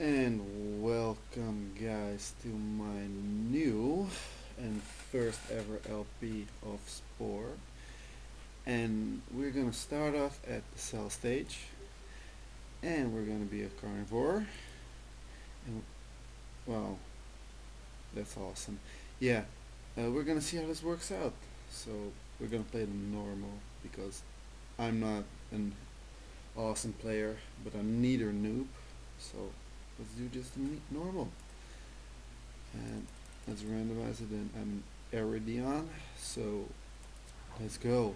And welcome guys to my new and first ever LP of Spore. And we're gonna start off at the cell stage, and we're gonna be a carnivore. And well, that's awesome. Yeah, we're gonna see how this works out. So we're gonna play the normal because I'm not an awesome player, but I'm neither noob. So let's do just the normal. And let's randomize it, and I'm already on, so let's go.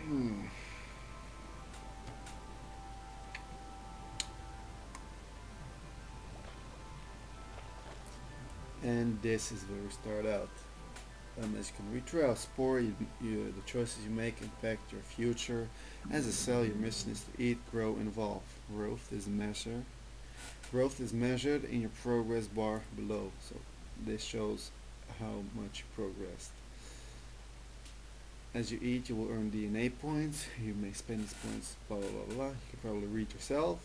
Hmm. And this is where we start out. As you can read throughout Spore, the choices you make impact your future. As a cell, your mission is to eat, grow, and evolve. Growth is measured in your progress bar below. So this shows how much you progressed. As you eat, you will earn DNA points. You may spend these points, blah blah blah blah. You can probably read yourself.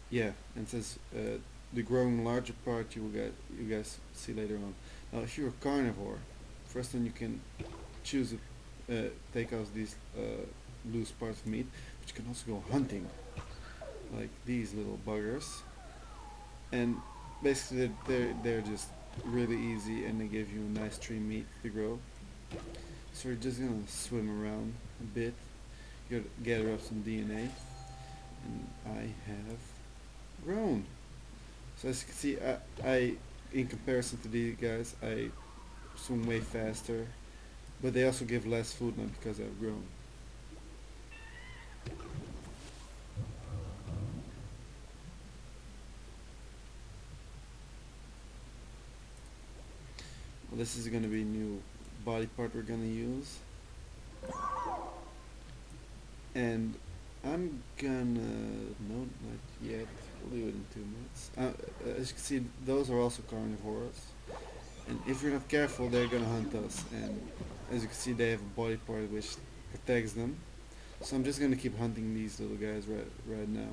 Yeah, and it says the growing larger part you guys see later on. Now, if you're a carnivore, first thing you can choose take out these loose parts of meat, but you can also go hunting, like these little buggers, and basically they're just really easy, and they give you a nice tree meat to grow. So we're just gonna swim around a bit, gather up some DNA, and I have grown. So as you can see, I in comparison to these guys, I swim way faster, but they also give less food now because I've grown. Well, this is gonna be new body part we're gonna use, and I'm gonna no, not yet. We'll do it in 2 minutes. As you can see, those are also carnivores, and if you're not careful, they're gonna hunt us. And as you can see, they have a body part which protects them. So I'm just gonna keep hunting these little guys right now.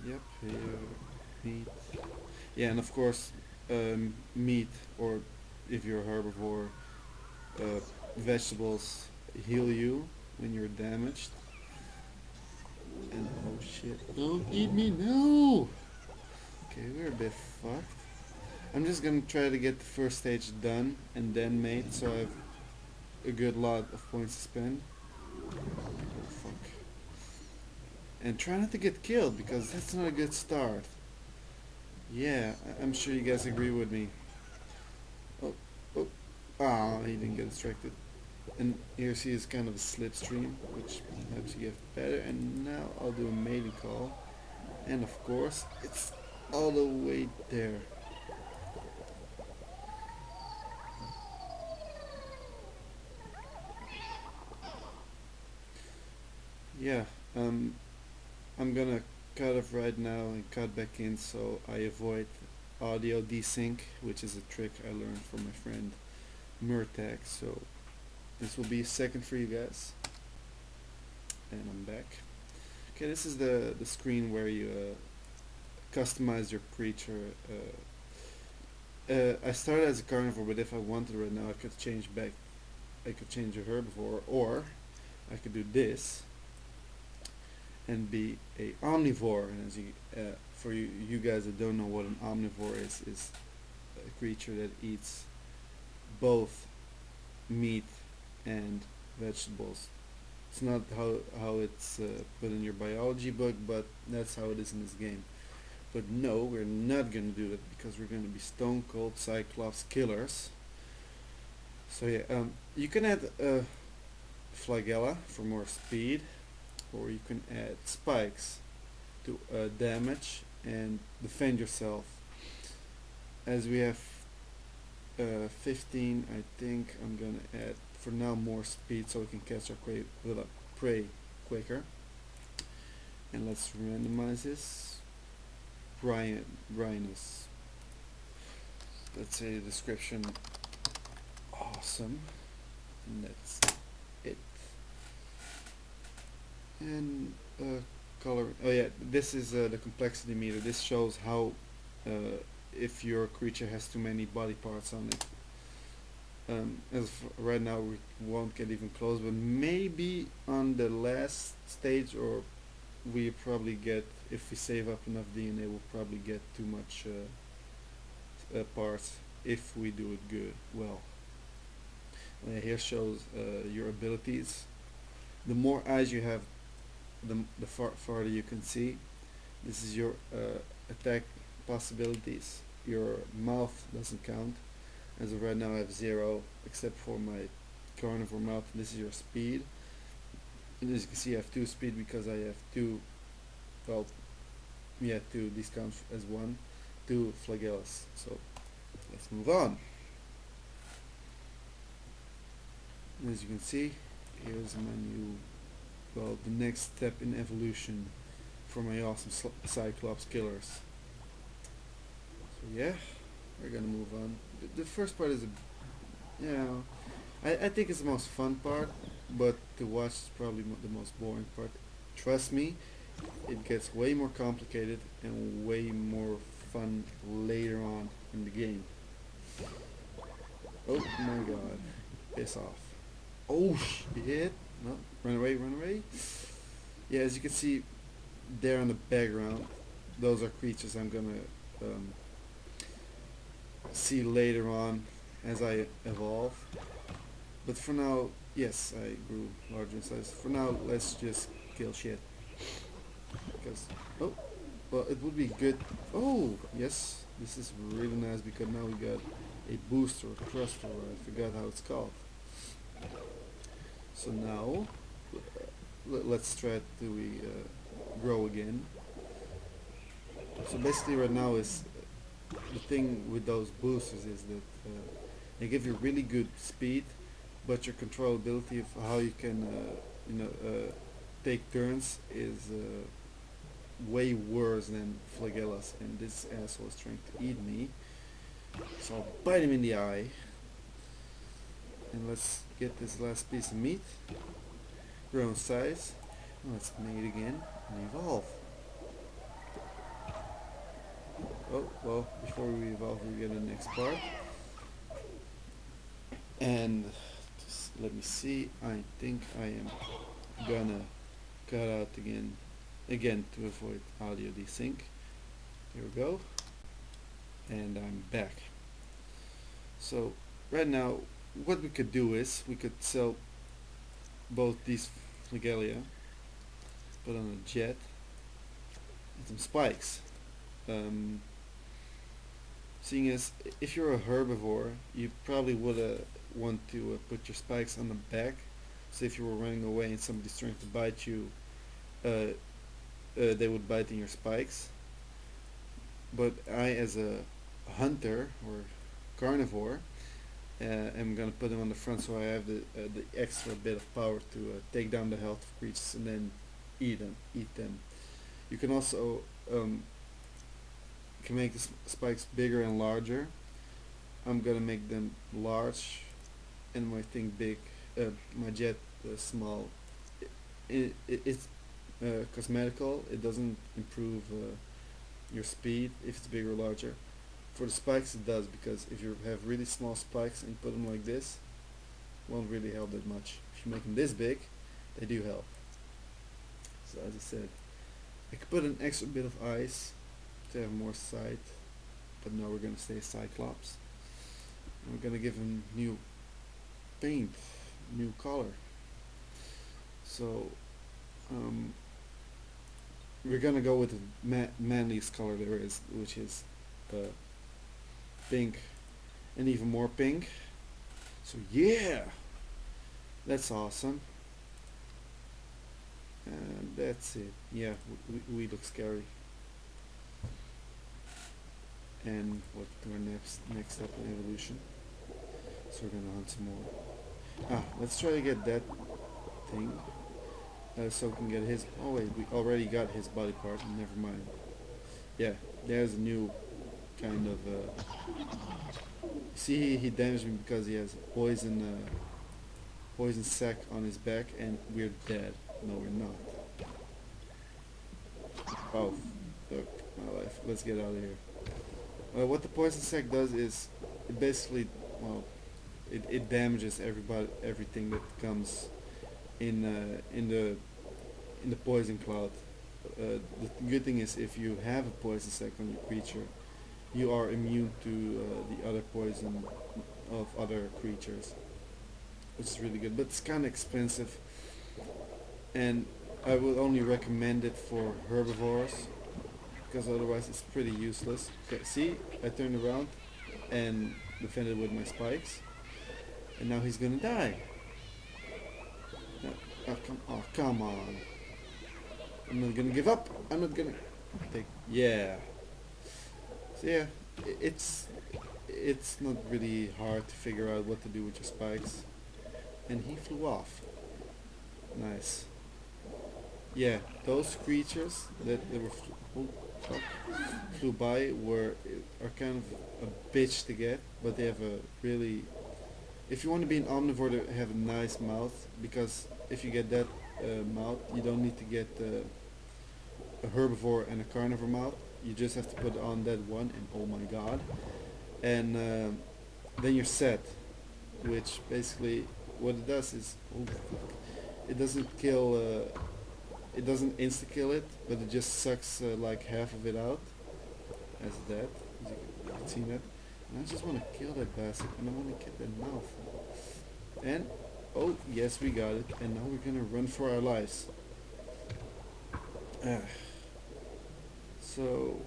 Yep, here, meat. Yeah, and of course, meat, or if you're a herbivore, uh, vegetables heal you when you're damaged. And oh shit, don't eat me, no! Okay, we're a bit fucked. I'm just gonna try to get the first stage done and then mate, so I have a good lot of points to spend. Oh fuck. And try not to get killed, because that's not a good start. Yeah, I'm sure you guys agree with me. Oh, oh, ah, he didn't get distracted. And here she is, kind of a slipstream, which helps you get better. And now I'll do a mating call, and of course it's all the way there. Yeah, I'm gonna cut off right now and cut back in so I avoid audio desync, which is a trick I learned from my friend Murtag. So this will be a second for you guys, and I'm back. Okay, this is the screen where you customize your creature. I started as a carnivore, but if I wanted right now, I could change back. I could change a herbivore, or I could do this and be a omnivore. And as you, for you guys that don't know what an omnivore is a creature that eats both meat and vegetables It's not how it's put in your biology book, but that's how it is in this game. But no, we're not gonna do that because we're gonna be stone cold Cyclops killers. So yeah, you can add flagella for more speed, or you can add spikes to damage and defend yourself. As we have 15, I think I'm gonna add for now more speed so we can catch our prey quicker. And let's randomize this. Brightness. Let's say the description. Awesome. And that's it. And color. Oh yeah, this is the complexity meter. This shows how if your creature has too many body parts on it. As right now we won't get even close, but maybe on the last stage, or we probably get, if we save up enough DNA, we'll probably get too much parts if we do it good. Well, here shows your abilities. The more eyes you have, the farther you can see. This is your attack possibilities. Your mouth doesn't count. As of right now I have 0 except for my carnivore mouth. This is your speed. And as you can see I have 2 speed because I have 2, well, yeah, 2, these count as 1, 2 flagellas. So let's move on. And as you can see, here's my new, well, the next step in evolution for my awesome Cyclops killers. So yeah, we're gonna move on. The first part is, I think it's the most fun part, but to watch is probably the most boring part. Trust me, it gets way more complicated and way more fun later on in the game. Oh my god, piss off. Oh shit, no, run away, run away. Yeah, as you can see there in the background, those are creatures I'm gonna see later on as I evolve. But for now, yes, I grew larger in size. For now, let's just kill shit. Because, oh, well, it would be good. Oh, yes, this is really nice because now we got a booster, or thruster, or I forgot how it's called. So now, let's try to grow again. So basically right now is, the thing with those boosters is that they give you really good speed, but your controllability of how you can take turns is way worse than flagellas, and this asshole is trying to eat me, so I'll bite him in the eye. And let's get this last piece of meat, grow in size. Let's mate again and evolve. Oh, well, before we evolve we get the next part. And just let me see, I think I am gonna cut out again to avoid audio desync. Here we go. And I'm back. So right now what we could do is we could sell both these flagellia, put on a jet, and some spikes. Seeing as if you're a herbivore, you probably would want to put your spikes on the back, so if you were running away and somebody's trying to bite you, they would bite in your spikes. But I, as a hunter or carnivore, I'm gonna put them on the front, so I have the extra bit of power to take down the health of creatures and then eat them. You can also can make the spikes bigger and larger. I'm gonna make them large and my thing big, my jet small. It's cosmetical. It doesn't improve your speed if it's bigger or larger. For the spikes it does, because if you have really small spikes and put them like this, it won't really help that much. If you make them this big, they do help. So as I said, I could put an extra bit of ice to have more sight, but now we're going to stay Cyclops. And we're going to give him new paint, new color. So um, we're gonna go with the manliest color there is, which is pink, and even more pink. So yeah, that's awesome. And that's it. Yeah, we look scary. And what our next step in evolution? So we're gonna hunt some more. Let's try to get that thing. So we can get his. Oh wait, we already got his body part. Never mind. Yeah, there's a new kind of. See, he damaged me because he has poison sac on his back, and we're dead. No, we're not. Oh, fuck my life. Let's get out of here. What the poison sac does is, it basically, well, it damages everything that comes in the poison cloud. The good thing is, if you have a poison sac on your creature, you are immune to the other poison of other creatures, which is really good. But it's kind of expensive, and I would only recommend it for herbivores, because otherwise it's pretty useless. Okay, see, I turned around and defended with my spikes, and now he's gonna die. Oh, come on. I'm not gonna give up. I'm not gonna take. Yeah. So yeah, it's not really hard to figure out what to do with your spikes. And he flew off. Nice. Yeah, those creatures that flew by are kind of a bitch to get, but they have a really. If you want to be an omnivore, they have a nice mouth, because if you get that mouth, you don't need to get a herbivore and a carnivore mouth. You just have to put on that one, and oh my god, and then you're set. Which basically what it does is, oh fuck, it doesn't kill. It doesn't insta kill it, but it just sucks like half of it out as that. As you can see that. And I just want to kill that bastard, and I want to get that mouth. And oh yes, we got it. And now we're gonna run for our lives. So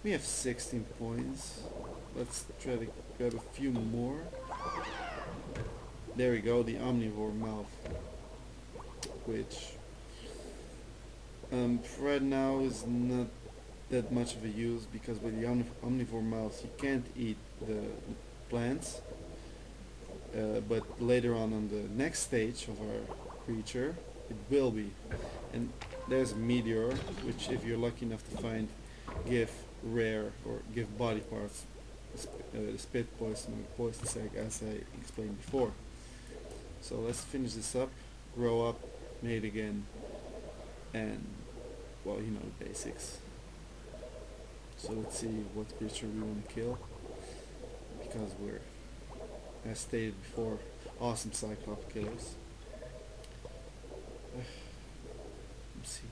we have 16 points. Let's try to grab a few more. There we go, the omnivore mouth, which right now is not that much of a use, because with the omnivore mouth you can't eat the plants, but later on the next stage of our creature it will be. And there's a meteor, which if you're lucky enough to find, give rare or give body parts, spit poison or poison sac, as I explained before. So let's finish this up, grow up, mate again, and well, you know the basics. So let's see what creature we want to kill, because we're, as stated before, awesome Cyclops killers. Let's see.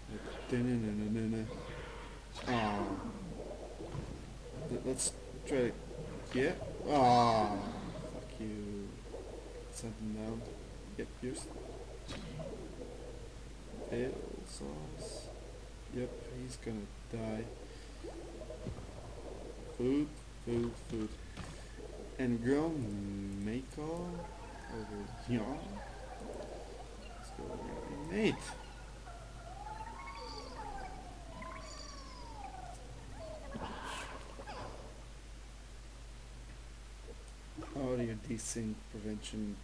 Ah, let's try to. Yeah. Ah, fuck you. Send him down. Yep, pierced. Bill sauce. Yep, he's gonna die. Food, food, food. And grown Mako over here. Let's go over here. Mate. Audio desync prevention